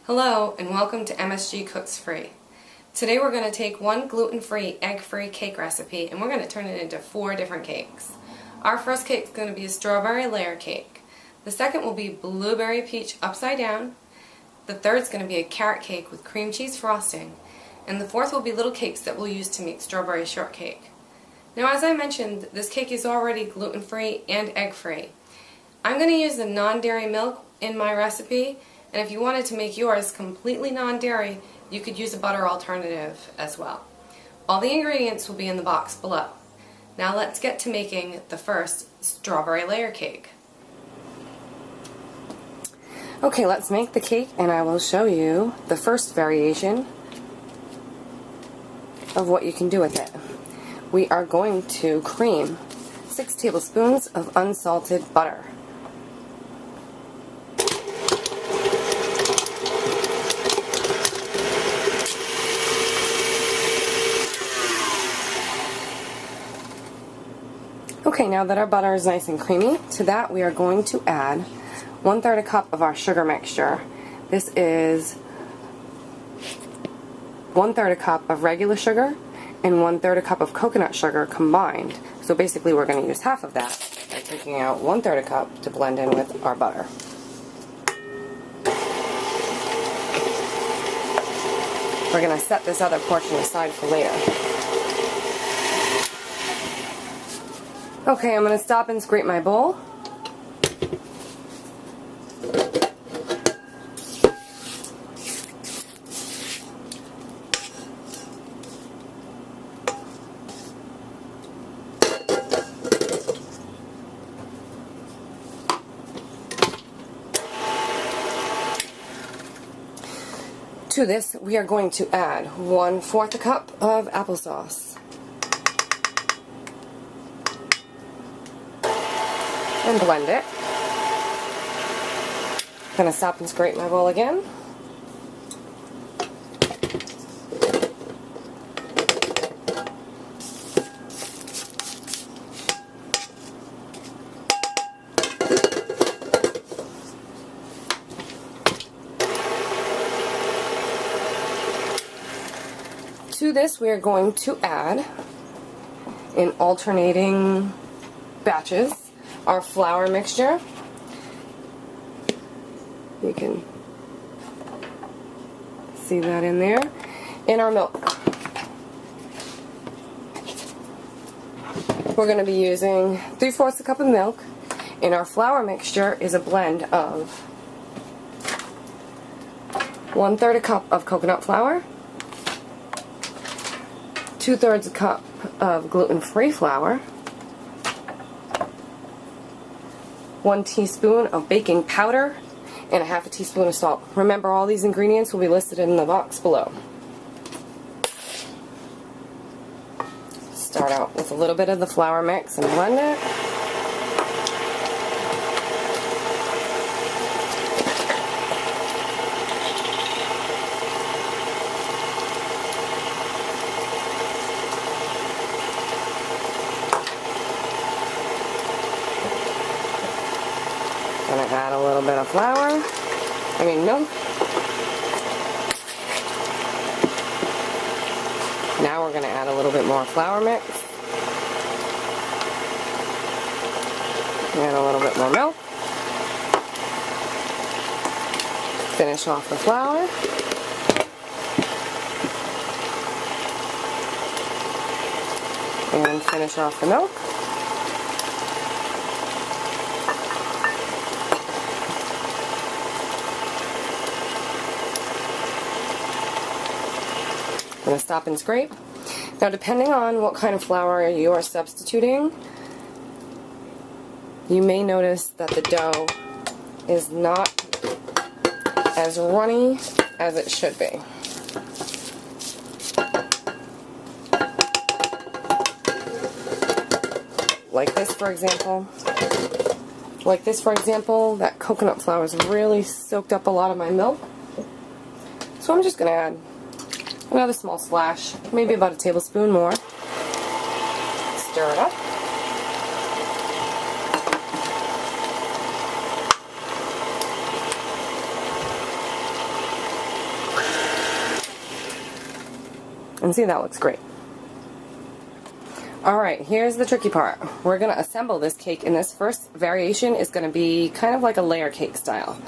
Hello and welcome to MSG Cooks Free. Today we're going to take one gluten-free, egg-free cake recipe and we're going to turn it into 4 different cakes. Our first cake is going to be a strawberry layer cake. The second will be blueberry peach upside down. The third is going to be a carrot cake with cream cheese frosting. And the fourth will be little cakes that we'll use to make strawberry shortcake. Now, as I mentioned, this cake is already gluten-free and egg-free. I'm going to use the non-dairy milk in my recipe. And if you wanted to make yours completely non-dairy, you could use a butter alternative as well. All the ingredients will be in the box below. Now let's get to making the first strawberry layer cake. Okay, let's make the cake and I will show you the first variation of what you can do with it. We are going to cream 6 tablespoons of unsalted butter. Okay, now that our butter is nice and creamy, to that we are going to add 1/3 a cup of our sugar mixture. This is 1/3 a cup of regular sugar and 1/3 a cup of coconut sugar combined. So basically we're going to use half of that by taking out 1/3 a cup to blend in with our butter. We're going to set this other portion aside for later. Okay, I'm going to stop and scrape my bowl. To this, we are going to add 1/4 a cup of applesauce. And blend it. I'm going to stop and scrape my bowl again. To this we are going to add, in alternating batches, our flour mixture. You can see that in there. And our milk. We're going to be using 3/4 a cup of milk, and our flour mixture is a blend of 1/3 a cup of coconut flour, 2/3 a cup of gluten-free flour, 1 teaspoon of baking powder, and 1/2 teaspoon of salt. Remember, all these ingredients will be listed in the box below. Start out with a little bit of the flour mix and blend it. Going to add a little bit of milk. Now we're going to add a little bit more flour mix. And a little bit more milk. Finish off the flour. And finish off the milk. I'm going to stop and scrape. Now, depending on what kind of flour you are substituting, you may notice that the dough is not as runny as it should be. Like this, for example. That coconut flour has really soaked up a lot of my milk. So I'm just going to add another small splash, maybe about a tablespoon more. Stir it up. And see, that looks great. Alright, here's the tricky part. We're going to assemble this cake, and this first variation is going to be kind of like a layer cake style.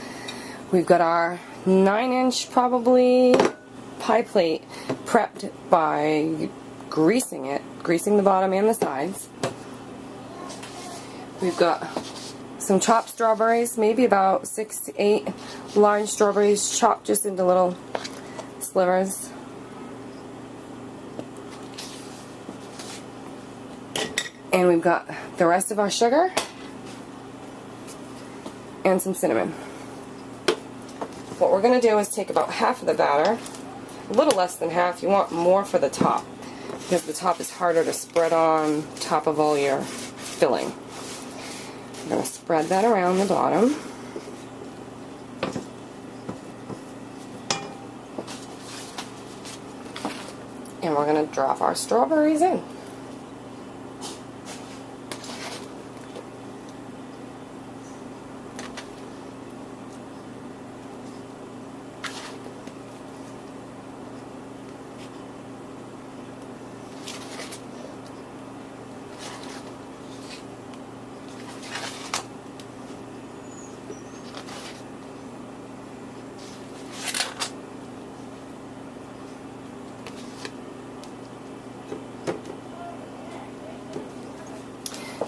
We've got our 9-inch probably pie plate prepped by greasing the bottom and the sides. We've got some chopped strawberries, maybe about 6 to 8 large strawberries chopped just into little slivers. And we've got the rest of our sugar and some cinnamon. What we're going to do is take about half of the batter, a little less than half. You want more for the top, because the top is harder to spread on top of all your filling. I'm going to spread that around the bottom. And we're going to drop our strawberries in.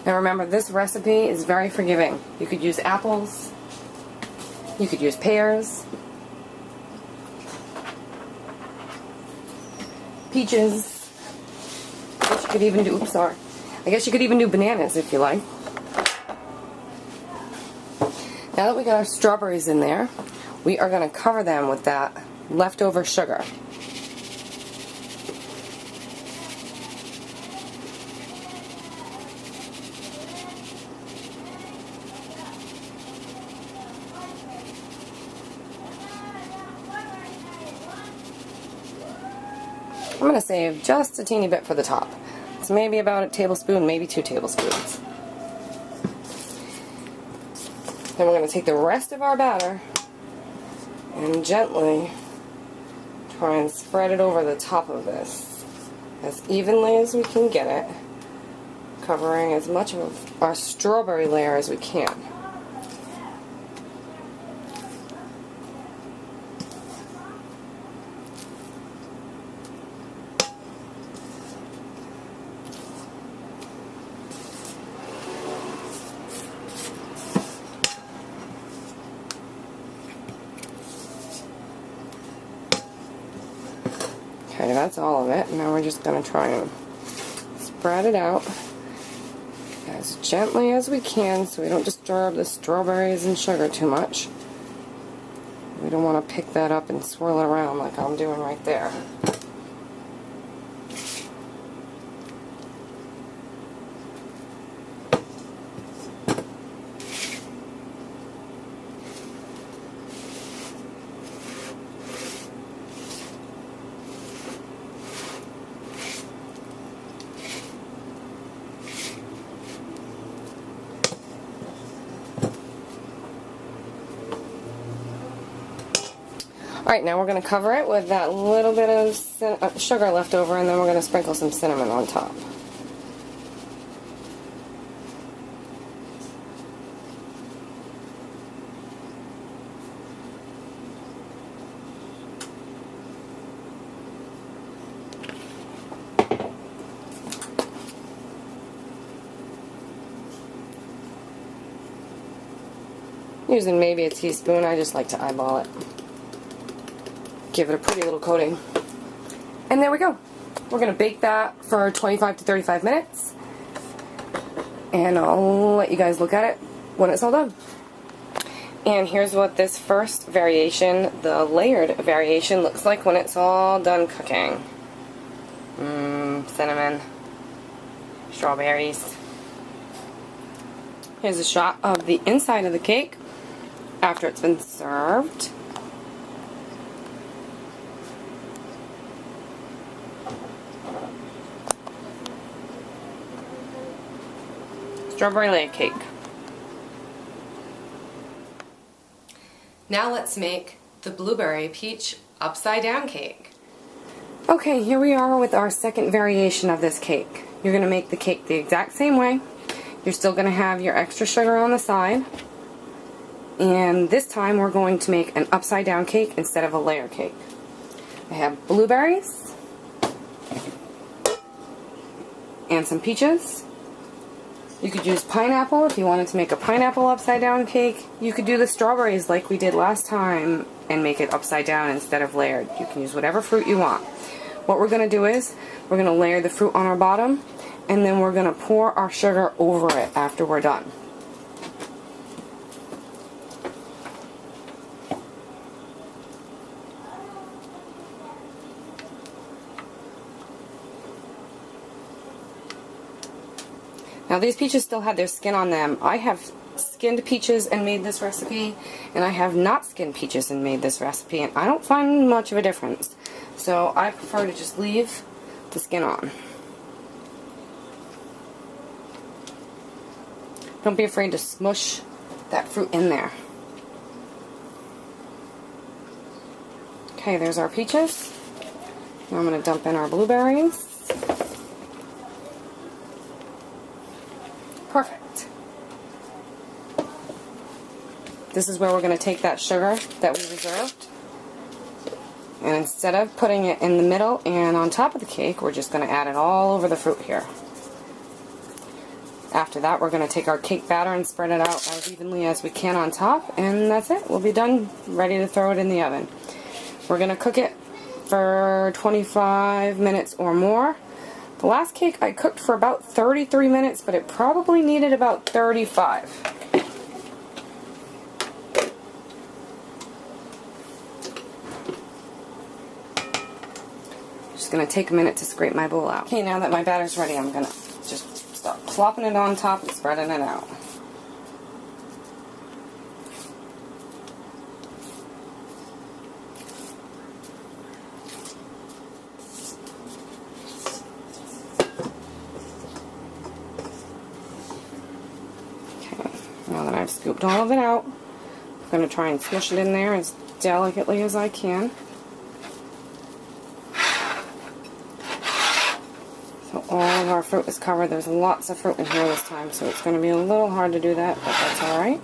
Now remember, this recipe is very forgiving. You could use apples, you could use pears, peaches, I guess you could even do, I guess you could even do bananas if you like. Now that we got our strawberries in there, we are going to cover them with that leftover sugar. I'm going to save just a teeny bit for the top. It's maybe about a tablespoon, maybe 2 tablespoons. Then we're going to take the rest of our batter and gently try and spread it over the top of this as evenly as we can get it, covering as much of our strawberry layer as we can. Okay, that's all of it. Now we're just going to try and spread it out as gently as we can so we don't disturb the strawberries and sugar too much. We don't want to pick that up and swirl it around like I'm doing right there. Alright, now we're going to cover it with that little bit of sugar left over, and then we're going to sprinkle some cinnamon on top. Using maybe a teaspoon, I just like to eyeball it. Give it a pretty little coating. And there we go. We're going to bake that for 25 to 35 minutes. And I'll let you guys look at it when it's all done. And here's what this first variation, the layered variation, looks like when it's all done cooking. Cinnamon, strawberries. Here's a shot of the inside of the cake after it's been served. Strawberry layer cake. Now let's make the blueberry peach upside down cake. Okay, here we are with our second variation of this cake. You're going to make the cake the exact same way. You're still going to have your extra sugar on the side. And this time we're going to make an upside down cake instead of a layer cake. I have blueberries and some peaches. You could use pineapple if you wanted to make a pineapple upside down cake. You could do the strawberries like we did last time and make it upside down instead of layered. You can use whatever fruit you want. What we're going to do is we're going to layer the fruit on our bottom, and then we're going to pour our sugar over it after we're done. Now these peaches still had their skin on them. I have skinned peaches and made this recipe, and I have not skinned peaches and made this recipe, and I don't find much of a difference. So I prefer to just leave the skin on. Don't be afraid to smush that fruit in there. Okay, there's our peaches. Now I'm going to dump in our blueberries. Perfect. This is where we're going to take that sugar that we reserved, and instead of putting it in the middle and on top of the cake, we're just going to add it all over the fruit here. After that, we're going to take our cake batter and spread it out as evenly as we can on top, and that's it. We'll be done, ready to throw it in the oven. We're going to cook it for 25 minutes or more. The last cake I cooked for about 33 minutes, but it probably needed about 35. Just going to take a minute to scrape my bowl out. Okay, now that my batter's ready, I'm going to just start plopping it on top and spreading it out. Now that I've scooped all of it out, I'm going to try and smush it in there as delicately as I can. So all of our fruit is covered. There's lots of fruit in here this time, so it's going to be a little hard to do that, but that's alright.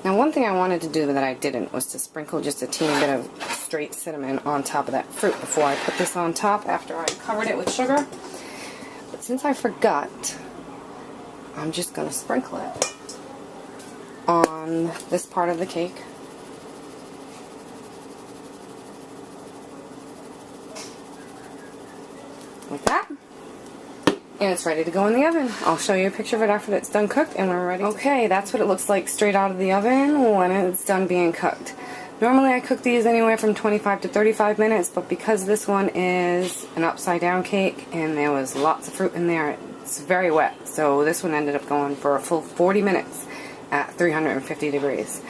Now one thing I wanted to do that I didn't was to sprinkle just a teeny bit of straight cinnamon on top of that fruit before I put this on top after I covered it with sugar. But since I forgot, I'm just going to sprinkle it on this part of the cake. Like that. And it's ready to go in the oven. I'll show you a picture of it after it's done cooked and we're ready. Okay, that's what it looks like straight out of the oven when it's done being cooked. Normally I cook these anywhere from 25 to 35 minutes, but because this one is an upside down cake and there was lots of fruit in there, it's very wet. So this one ended up going for a full 40 minutes at 350 degrees.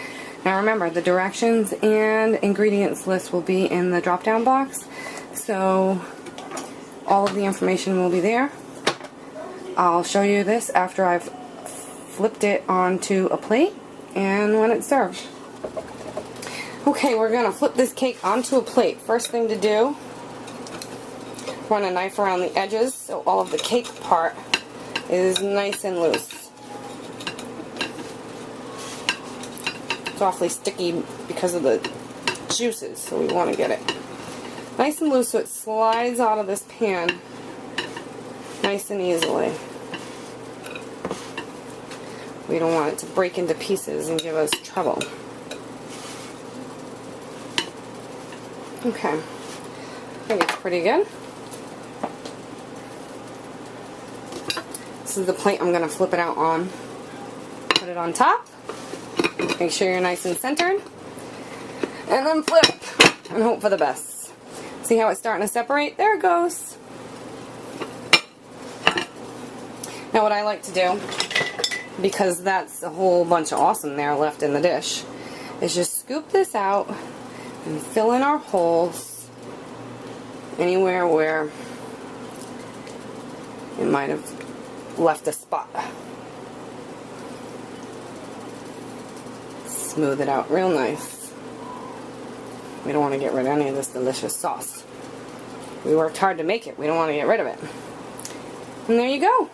Now remember, the directions and ingredients list will be in the drop down box. So all of the information will be there. I'll show you this after I've flipped it onto a plate and when it's served. Okay, we're going to flip this cake onto a plate. First thing to do, run a knife around the edges so all of the cake part is nice and loose. It's awfully sticky because of the juices, so we want to get it nice and loose so it slides out of this pan nice and easily. We don't want it to break into pieces and give us trouble. Okay, I think it's pretty good. This is the plate I'm going to flip it out on. Put it on top. Make sure you're nice and centered. And then flip. And hope for the best. See how it's starting to separate? There it goes. Now what I like to do, because that's a whole bunch of awesome there left in the dish, is just scoop this out and fill in our holes anywhere where it might have left a spot. Smooth it out real nice. We don't want to get rid of any of this delicious sauce. We worked hard to make it. We don't want to get rid of it. And there you go.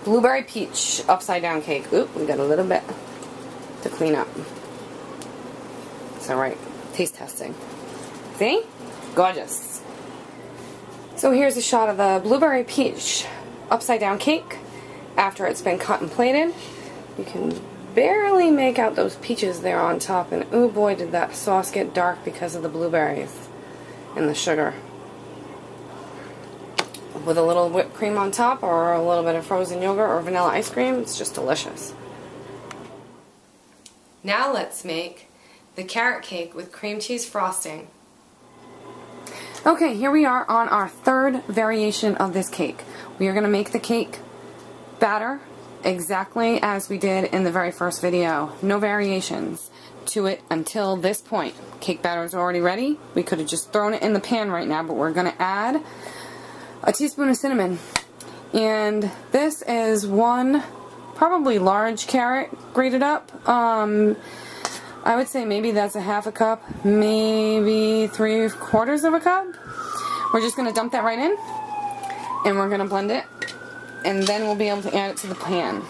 Blueberry peach upside down cake. Oop, we got a little bit to clean up. It's alright. Taste testing. See? Gorgeous. So here's a shot of the blueberry peach upside down cake after it's been cut and plated. You can barely make out those peaches there on top, and oh boy did that sauce get dark because of the blueberries and the sugar. With a little whipped cream on top or a little bit of frozen yogurt or vanilla ice cream, it's just delicious. Now let's make the carrot cake with cream cheese frosting. Okay, here we are on our third variation of this cake. We are going to make the cake batter exactly as we did in the very first video. No variations to it until this point. Cake batter is already ready. We could have just thrown it in the pan right now, but we're going to add a teaspoon of cinnamon. And this is one probably large carrot grated up. I would say maybe that's a half a cup, maybe 3/4 of a cup. We're just going to dump that right in, and we're going to blend it, and then we'll be able to add it to the pan.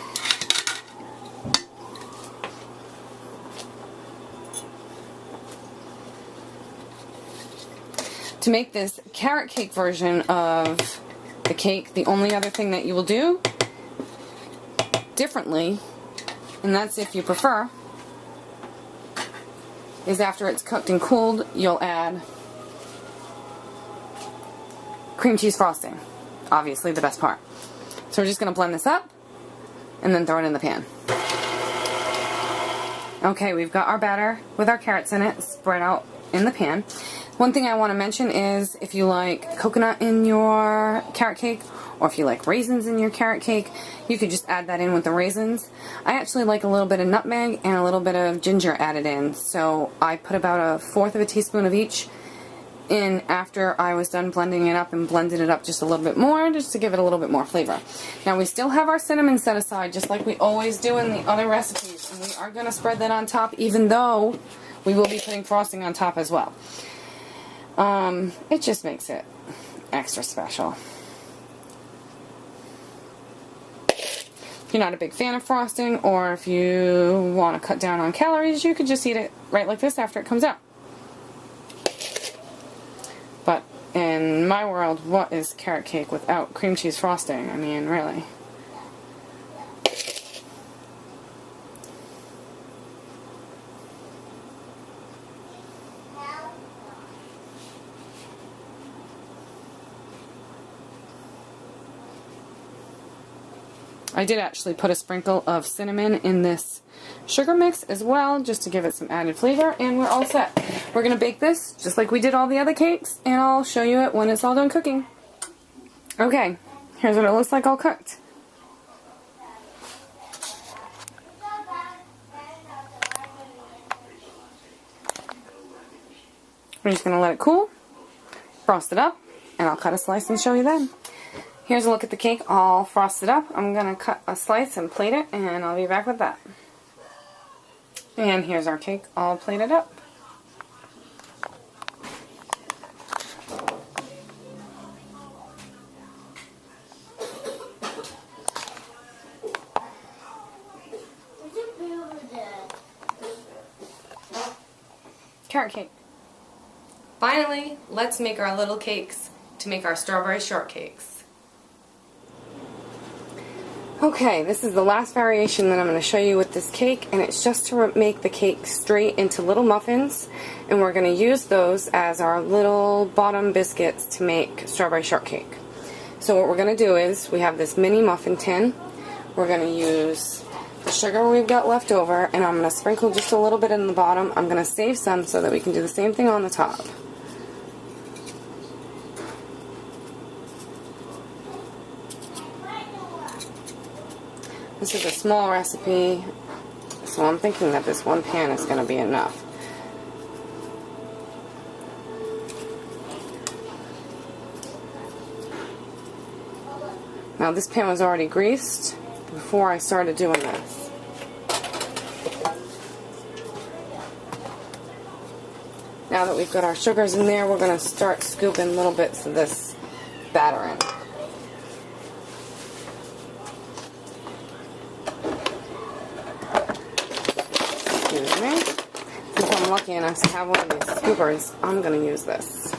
To make this carrot cake version of the cake, the only other thing that you will do differently, and that's if you prefer, is after it's cooked and cooled, you'll add cream cheese frosting. Obviously the best part. So we're just going to blend this up and then throw it in the pan. Okay, we've got our batter with our carrots in it spread out in the pan. One thing I want to mention is if you like coconut in your carrot cake, or if you like raisins in your carrot cake, you could just add that in with the raisins. I actually like a little bit of nutmeg and a little bit of ginger added in, so I put about 1/4 of a teaspoon of each in after I was done blending it up, and blended it up just a little bit more, just to give it a little bit more flavor. Now we still have our cinnamon set aside, just like we always do in the other recipes, and we are going to spread that on top, even though we will be putting frosting on top as well. It just makes it extra special. If you're not a big fan of frosting, or if you want to cut down on calories, you could just eat it right like this after it comes out. But in my world, what is carrot cake without cream cheese frosting? I mean, really. I did actually put a sprinkle of cinnamon in this sugar mix as well, just to give it some added flavor, and we're all set. We're going to bake this just like we did all the other cakes, and I'll show you it when it's all done cooking. Okay, here's what it looks like all cooked. We're just going to let it cool, frost it up, and I'll cut a slice and show you then. Here's a look at the cake all frosted up. I'm going to cut a slice and plate it, and I'll be back with that. And here's our cake all plated up. Carrot cake. Finally, let's make our little cakes to make our strawberry shortcakes. Okay, this is the last variation that I'm going to show you with this cake, and it's just to make the cake straight into little muffins, and we're going to use those as our little bottom biscuits to make strawberry shortcake. So what we're going to do is, we have this mini muffin tin. We're going to use the sugar we've got left over, and I'm going to sprinkle just a little bit in the bottom. I'm going to save some so that we can do the same thing on the top. This is a small recipe, so I'm thinking that this one pan is going to be enough. Now this pan was already greased before I started doing this. Now that we've got our sugars in there, we're going to start scooping little bits of this batter in. Excuse me. Since I'm lucky enough to have one of these scoopers, I'm going to use this.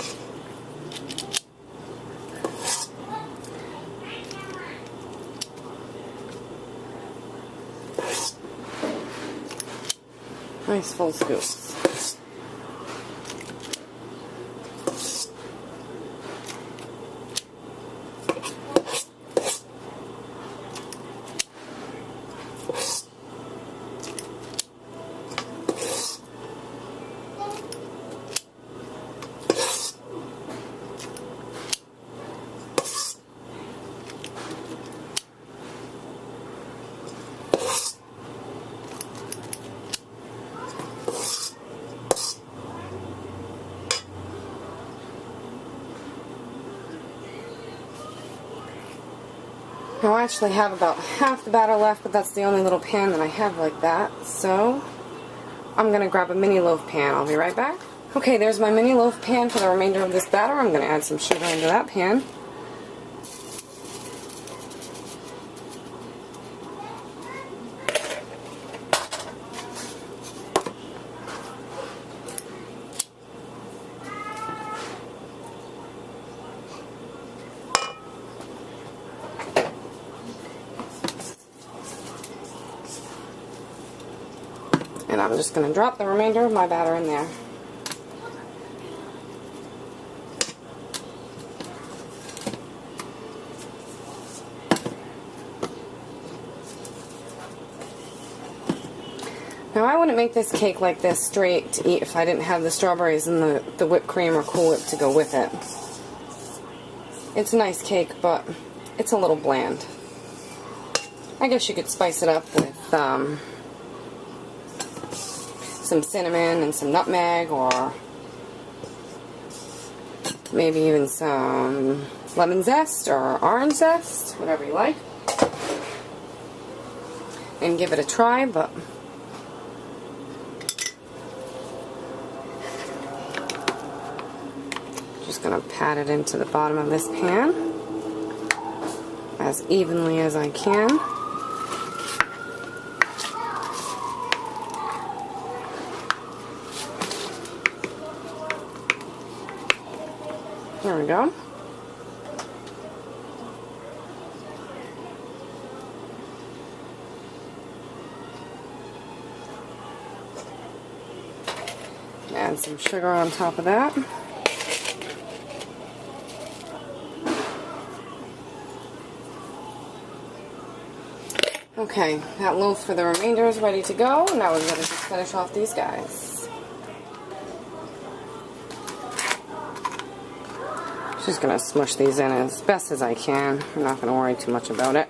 Nice full scoops. Now I actually have about half the batter left, but that's the only little pan that I have like that. So I'm going to grab a mini loaf pan. I'll be right back. Okay, there's my mini loaf pan for the remainder of this batter. I'm going to add some sugar into that pan. And I'm just going to drop the remainder of my batter in there. Now I wouldn't make this cake like this straight to eat if I didn't have the strawberries and the whipped cream or Cool Whip to go with it. It's a nice cake, but it's a little bland. I guess you could spice it up with some cinnamon and some nutmeg, or maybe even some lemon zest or orange zest, whatever you like, and give it a try. But just going to pat it into the bottom of this pan as evenly as I can. There we go. Add some sugar on top of that. Okay, that loaf for the remainder is ready to go. Now we're going to just finish off these guys. Just going to smush these in as best as I can. I'm not going to worry too much about it.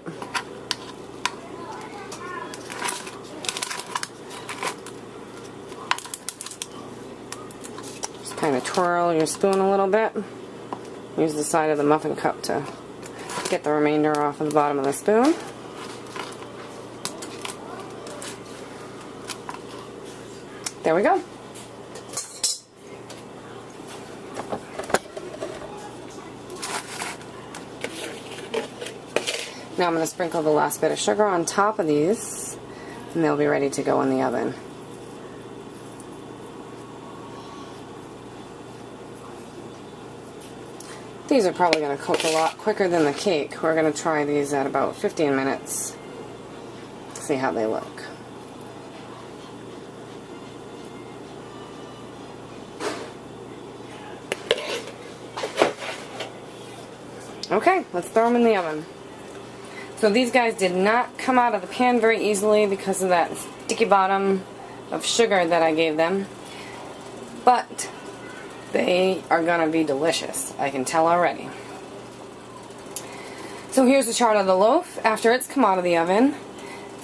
Just kind of twirl your spoon a little bit. Use the side of the muffin cup to get the remainder off of the bottom of the spoon. There we go. Now I'm going to sprinkle the last bit of sugar on top of these, and they'll be ready to go in the oven. These are probably going to cook a lot quicker than the cake. We're going to try these at about 15 minutes. See how they look. Okay, let's throw them in the oven. So these guys did not come out of the pan very easily because of that sticky bottom of sugar that I gave them. But they are going to be delicious. I can tell already. So here's a chart of the loaf after it's come out of the oven.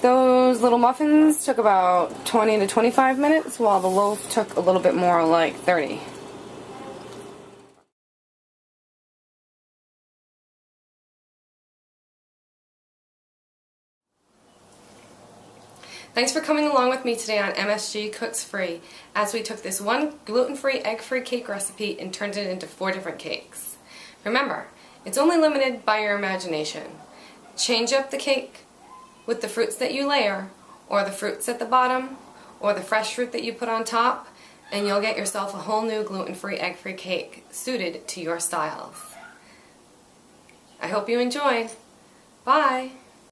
Those little muffins took about 20 to 25 minutes, while the loaf took a little bit more, like 30. Thanks for coming along with me today on MSG Cooks Free as we took this one gluten-free, egg-free cake recipe and turned it into 4 different cakes. Remember, it's only limited by your imagination. Change up the cake with the fruits that you layer, or the fruits at the bottom, or the fresh fruit that you put on top, and you'll get yourself a whole new gluten-free, egg-free cake suited to your styles. I hope you enjoyed. Bye!